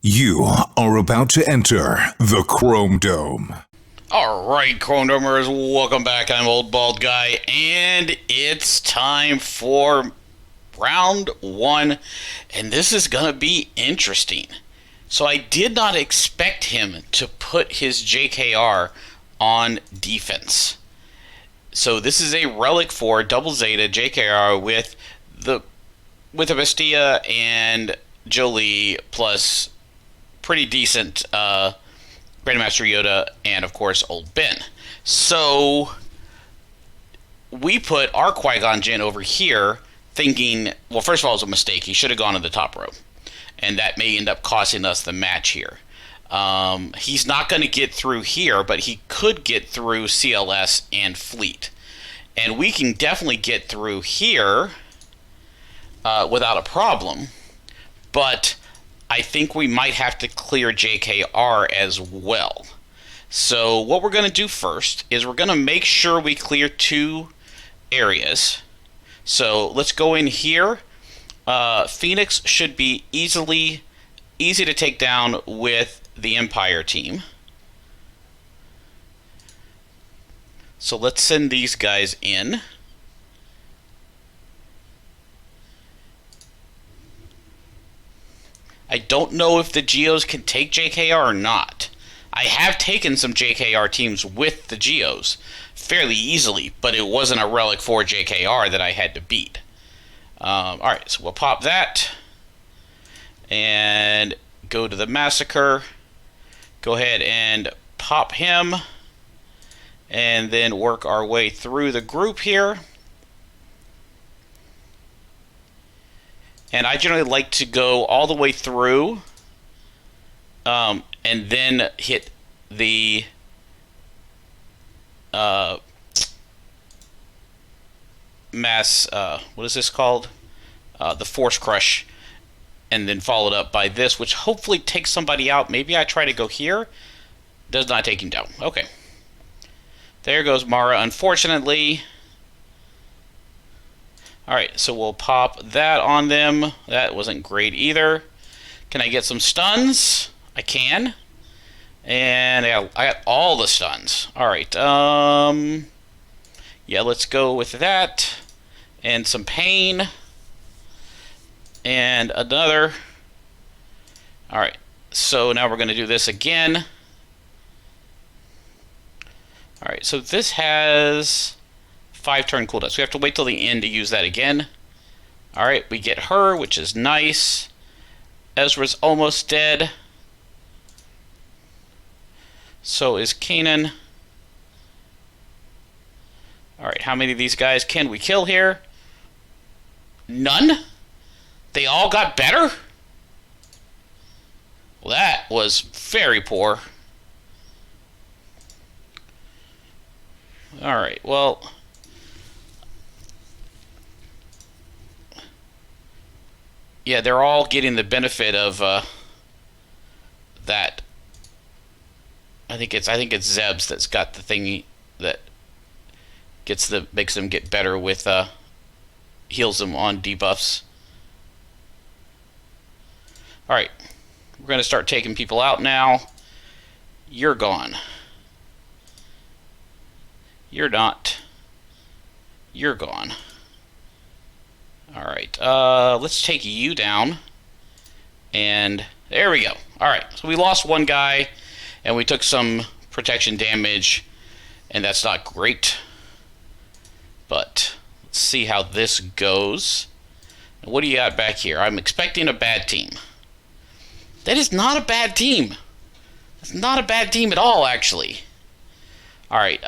You are about to enter the Chrome Dome. Alright, Chrome Domers, welcome back. I'm Old Bald Guy, and it's time for round one, and this is going to be interesting. So I did not expect him to put his JKR on defense. So this is a Relic 4 double Zeta JKR with a Bestia and Jolie plus pretty decent Grandmaster Yoda and of course Old Ben. So we put our Qui-Gon Jinn over here thinking, well, first of all, it was a mistake. He should have gone to the top row, and that may end up costing us the match here. He's not going to get through here, but he could get through CLS and Fleet. And we can definitely get through here without a problem. But I think we might have to clear JKR as well. So what we're going to do first is we're going to make sure we clear two areas. So let's go in here. Phoenix should be easy to take down with the Empire team. So let's send these guys in. I don't know if the Geos can take JKR or not. I have taken some JKR teams with the Geos fairly easily, but it wasn't a Relic 4 JKR that I had to beat. Alright, so we'll pop that and go to the Massacre. Go ahead and pop him and then work our way through the group here. And I generally like to go all the way through and then hit the mass, what is this called? The Force Crush, and then followed up by this, which hopefully takes somebody out. Maybe I try to go here. Does not take him down. Okay. There goes Mara, unfortunately. Alright, so we'll pop that on them. That wasn't great either. Can I get some stuns? I can. And I got all the stuns. Alright, yeah, let's go with that. And some pain. And another. Alright, so now we're going to do this again. Alright, so this has 5-turn cooldown, so we have to wait till the end to use that again. Alright, we get her, which is nice. Ezra's almost dead. So is Kanan. Alright, how many of these guys can we kill here? None? They all got better? Well, that was very poor. Alright, well, yeah, they're all getting the benefit of that. I think it's Zeb's that's got the thing that makes them get better with heals them on debuffs. All right, we're gonna start taking people out now. You're gone. You're not. You're gone. Alright, let's take you down. And there we go. Alright, so we lost one guy, and we took some protection damage, and that's not great. But let's see how this goes. What do you got back here? I'm expecting a bad team. That is not a bad team. That's not a bad team at all, actually. Alright,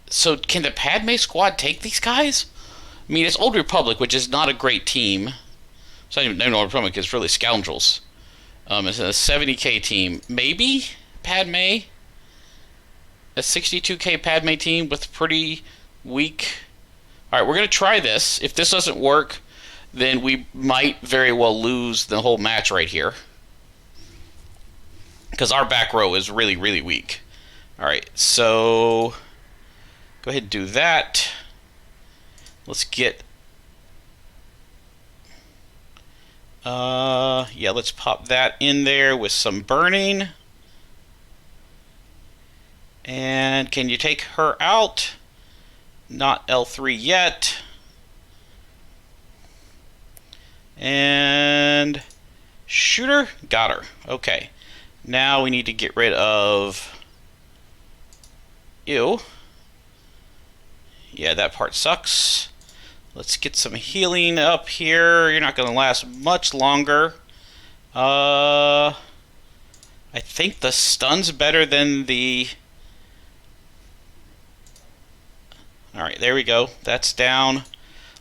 so can the Padme squad take these guys? I mean, it's Old Republic, which is not a great team. It's not even Old Republic, it's really scoundrels. It's a 70k team. Maybe Padme? A 62k Padme team with pretty weak... Alright, we're going to try this. If this doesn't work, then we might very well lose the whole match right here. Because our back row is really, really weak. Alright, so go ahead and do that. Let's get Yeah, let's pop that in there with some burning. And can you take her out? Not L3 yet. And shooter, got her. Okay, now we need to get rid of you. Yeah, that part sucks. Let's get some healing up here. You're not going to last much longer. I think the stun's better than the... Alright, there we go. That's down.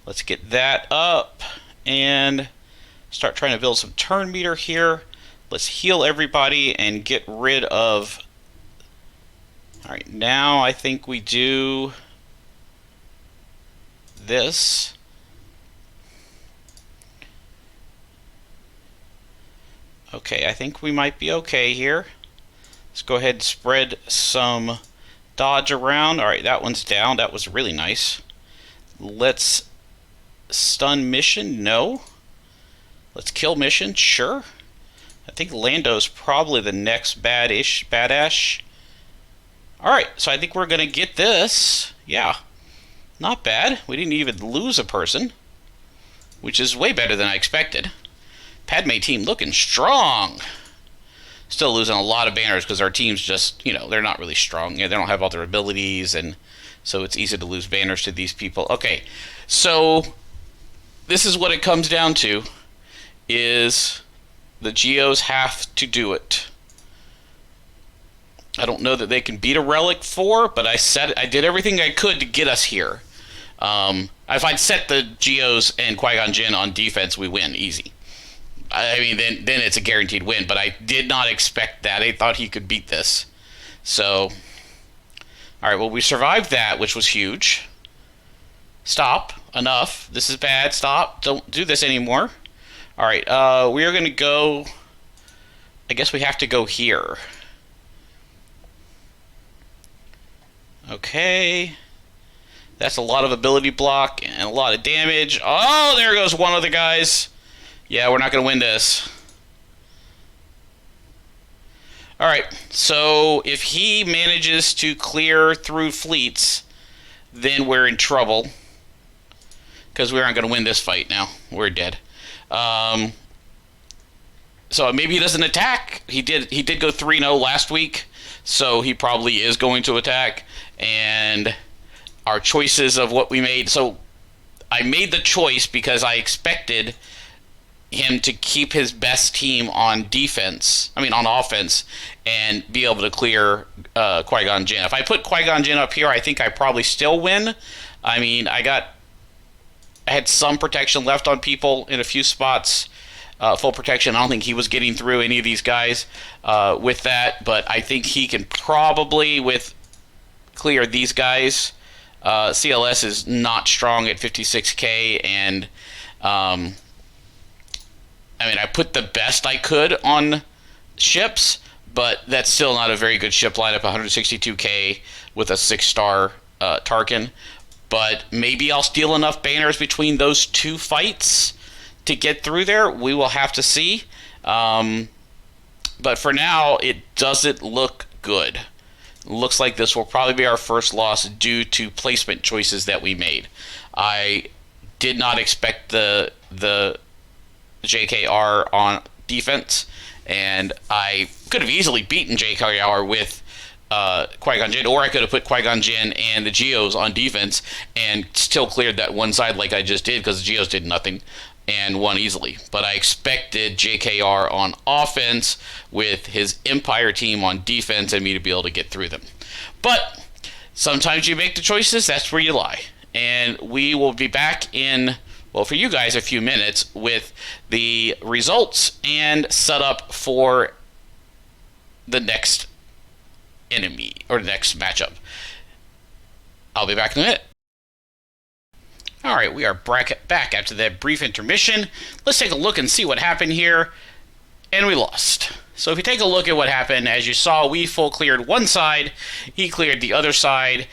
Let's get that up and start trying to build some turn meter here. Let's heal everybody and get rid of... Alright, now I think we do this. Okay, I think we might be okay here. Let's go ahead and spread some dodge around. Alright, that one's down. That was really nice. Let's stun mission. No. Let's kill mission. Sure. I think Lando's probably the next badass. Alright, so I think we're going to get this. Yeah. Not bad. We didn't even lose a person, which is way better than I expected. Padme team looking strong. Still losing a lot of banners because our team's just, you know, they're not really strong. You know, they don't have all their abilities, and so it's easy to lose banners to these people. Okay, so this is what it comes down to, is the Geos have to do it. I don't know that they can beat a Relic 4, but I did everything I could to get us here. If I'd set the Geos and Qui-Gon Jinn on defense, we win easy. I mean, then it's a guaranteed win, but I did not expect that. I thought he could beat this. So, alright, well, we survived that, which was huge. Stop. Enough. This is bad. Stop. Don't do this anymore. Alright, we are going to go... I guess we have to go here. Okay. That's a lot of ability block and a lot of damage. Oh, there goes one of the guys. Yeah, we're not going to win this. Alright, so if he manages to clear through fleets, then we're in trouble. Because we aren't going to win this fight now. We're dead. So maybe he doesn't attack. He did go 3-0 last week, so he probably is going to attack. And our choices of what we made... So I made the choice because I expected him to keep his best team on on offense, and be able to clear Qui-Gon Jinn. If I put Qui-Gon Jinn up here, I think I probably still win. I mean, I had some protection left on people in a few spots, full protection. I don't think he was getting through any of these guys with that, but I think he can probably clear these guys. CLS is not strong at 56k, and I mean, I put the best I could on ships, but that's still not a very good ship lineup, 162k with a 6-star Tarkin. But maybe I'll steal enough banners between those two fights to get through there. We will have to see. But for now, it doesn't look good. It looks like this will probably be our first loss due to placement choices that we made. I did not expect the JKR on defense, and I could have easily beaten JKR with Qui-Gon Jinn, or I could have put Qui-Gon Jinn and the Geos on defense and still cleared that one side like I just did, because the Geos did nothing and won easily. But I expected JKR on offense with his Empire team on defense and me to be able to get through them. But sometimes you make the choices, that's where you lie. And we will be back in, well, for you guys, a few minutes with the results and setup for the next enemy, or the next matchup. I'll be back in a minute. Alright, we are back after that brief intermission. Let's take a look and see what happened here. And we lost. So if you take a look at what happened, as you saw, we full cleared one side, he cleared the other side.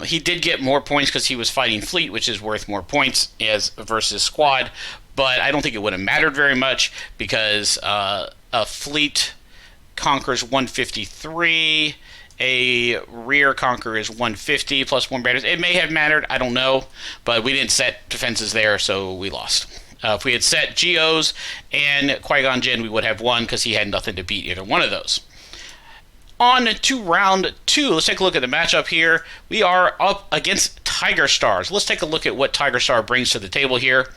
He did get more points because he was fighting fleet, which is worth more points as versus squad. but I don't think it would have mattered very much because a fleet conquers 153, a rear conquer is 150 plus 1 banners. It may have mattered, I don't know, but we didn't set defenses there, so we lost. If we had set GOs and Qui-Gon Jinn, we would have won because he had nothing to beat either one of those. On to round 2. Let's take a look at the matchup here. We are up against Tiger Stars. Let's take a look at what Tiger Star brings to the table here.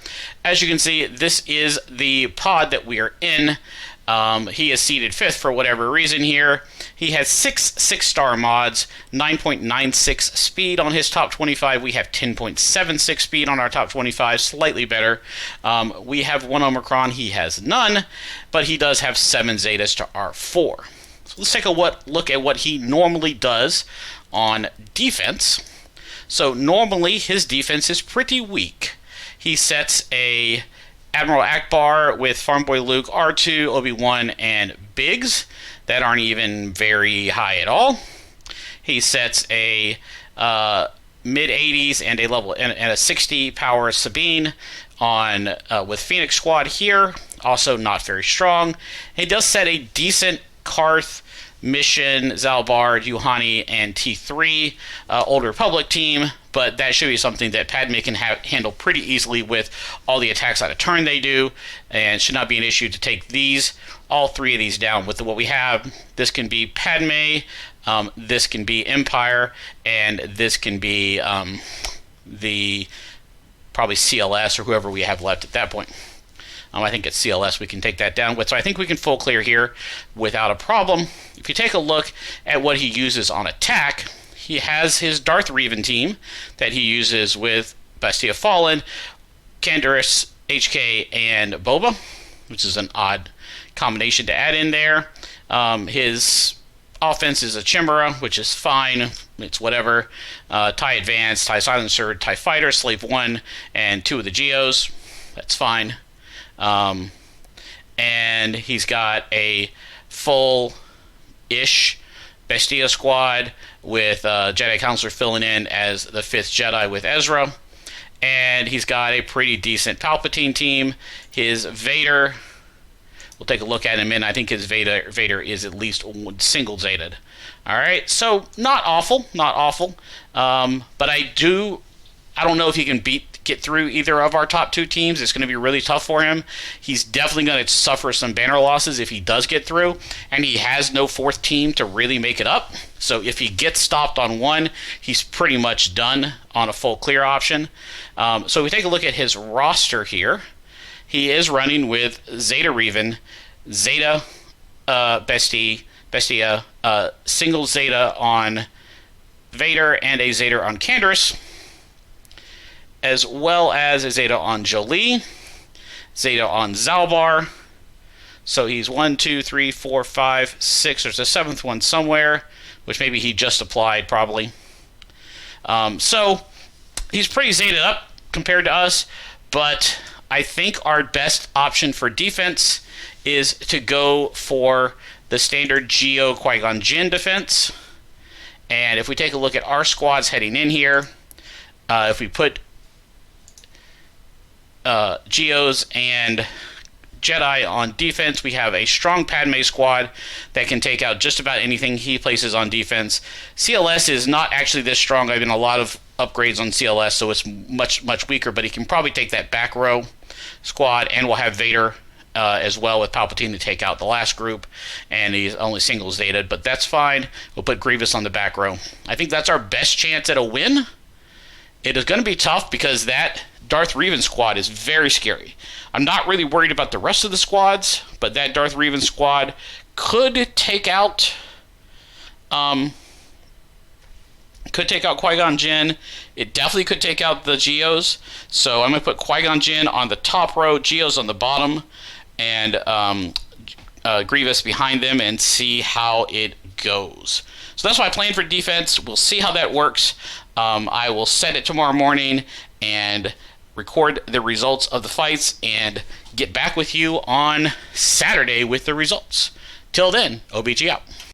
As you can see, this is the pod that we are in. He is seeded 5th for whatever reason here. He has 6 6-star mods, 9.96 speed on his top 25. We have 10.76 speed on our top 25, slightly better. We have 1 Omicron. He has none, but he does have 7 Zetas to our 4. So let's take a look at what he normally does on defense. So normally his defense is pretty weak. He sets a Admiral Akbar with Farm Boy Luke, R2, Obi-Wan, and Biggs that aren't even very high at all. He sets a mid-80s and a 60 power Sabine on with Phoenix Squad here, also not very strong. He does set a decent Karth, Mission, Zalbar, Yuhani, and T3 Old Republic team, but that should be something that Padme can handle pretty easily with all the attacks out of turn they do, and should not be an issue to take all 3 of these down with what we have. This can be Padme, this can be Empire, and this can be the probably CLS or whoever we have left at that point. I think it's CLS we can take that down with. So I think we can full clear here without a problem. If you take a look at what he uses on attack, he has his Darth Revan team that he uses with Bestia Fallen, Canderous, HK, and Boba, which is an odd combination to add in there. His offense is a Chimera, which is fine. It's whatever. TIE Advanced, TIE Silencer, TIE Fighter, Slave 1, and 2 of the Geos. That's fine. And he's got a full-ish Bestia squad with Jedi Counselor filling in as the 5th Jedi with Ezra. And he's got a pretty decent Palpatine team. His Vader, we'll take a look at him in a minute. I think his Vader is at least single Zeted. Alright, so not awful. But I don't know if he can get through either of our top 2 teams. It's going to be really tough for him. He's definitely going to suffer some banner losses if he does get through, and he has no 4th team to really make it up. So if he gets stopped on 1, he's pretty much done on a full clear option. So we take a look at his roster here. He is running with Zeta Revan, Zeta Bestia, single Zeta on Vader, and a Zeta on Canderous, as well as a Zeta on Jolie, Zeta on Zalbar. So he's 1, 2, 3, 4, 5, 6. There's a 7th one somewhere, which maybe he just applied, probably. So he's pretty Zeta up compared to us, but I think our best option for defense is to go for the standard Geo Qui-Gon Jinn defense. And if we take a look at our squads heading in here, if we put Geos and Jedi on defense, we have a strong Padme squad that can take out just about anything he places on defense. CLS is not actually this strong. I've done a lot of upgrades on CLS, so it's much weaker, but he can probably take that back row squad, and we'll have Vader as well with Palpatine to take out the last group, and he's only single Zeta, but that's fine. We'll put Grievous on the back row. I think that's our best chance at a win. It is going to be tough because that Darth Revan squad is very scary. I'm not really worried about the rest of the squads, but that Darth Revan squad could take out Qui-Gon Jinn. It definitely could take out the Geos. So I'm going to put Qui-Gon Jinn on the top row, Geos on the bottom, and Grievous behind them, and see how it goes. So that's my plan for defense. We'll see how that works. I will set it tomorrow morning and record the results of the fights and get back with you on Saturday with the results. Till then, OBG out.